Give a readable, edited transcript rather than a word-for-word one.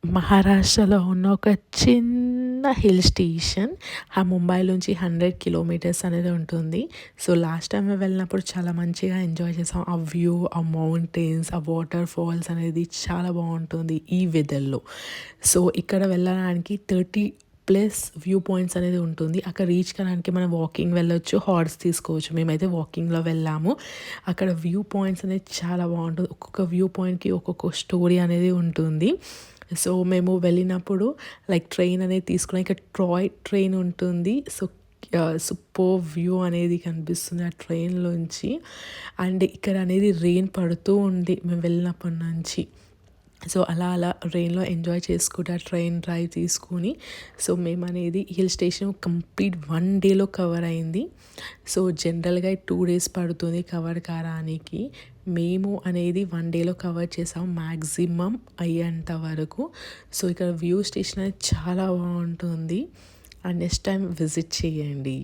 మహారాష్ట్రలో ఉన్న ఒక చిన్న హిల్ స్టేషన్. ముంబై నుంచి 100 కిలోమీటర్స్ అనేది ఉంటుంది. సో, లాస్ట్ టైమ్ వెళ్ళినప్పుడు చాలా మంచిగా ఎంజాయ్ చేసాం. ఆ వ్యూ, ఆ మౌంటైన్స్, ఆ వాటర్ ఫాల్స్ అనేది చాలా బాగుంటుంది ఈ వెదర్‌లో. సో, ఇక్కడ వెళ్ళడానికి 30 ప్లస్ వ్యూ పాయింట్స్ అనేది ఉంటుంది. అక్కడ రీచ్ కావడానికి మనం వాకింగ్ వెళ్ళొచ్చు, హార్స్ తీసుకోవచ్చు. మేమైతే వాకింగ్‌లో వెళ్ళాము. అక్కడ వ్యూ పాయింట్స్ అనేది చాలా బాగుంటుంది. ఒక్కొక్క వ్యూ పాయింట్‌కి ఒక్కొక్క స్టోరీ అనేది ఉంటుంది. సో, మేము వెళ్ళినప్పుడు లైక్ ట్రైన్ అనేది తీసుకున్నాం. ఇక్కడ టాయ్ ట్రైన్ ఉంటుంది. సో, సూపర్బ్ వ్యూ అనేది కనిపిస్తుంది ఆ ట్రైన్‌లోంచి. అండ్ ఇక్కడ అనేది రెయిన్ పడుతూ ఉంది మేము వెళ్ళినప్పటి నుంచి. సో, అలా అలా రెయిన్‌లో ఎంజాయ్ చేసుకుంటా ట్రైన్ డ్రైవ్ తీసుకొని, సో, మేమనేది హిల్ స్టేషన్ కంప్లీట్ 1 డేలో కవర్ అయింది. సో, జనరల్‌గా 2 డేస్ పడుతుంది కవర్ కాడానికి. మేము అనేది 1 డేలో కవర్ చేసాం మ్యాక్సిమం అయ్యేంత వరకు. సో, ఇక్కడ వ్యూ స్టేషన్ అనేది చాలా బాగుంటుంది. అండ్ నెక్స్ట్ టైం విజిట్ చేయండి.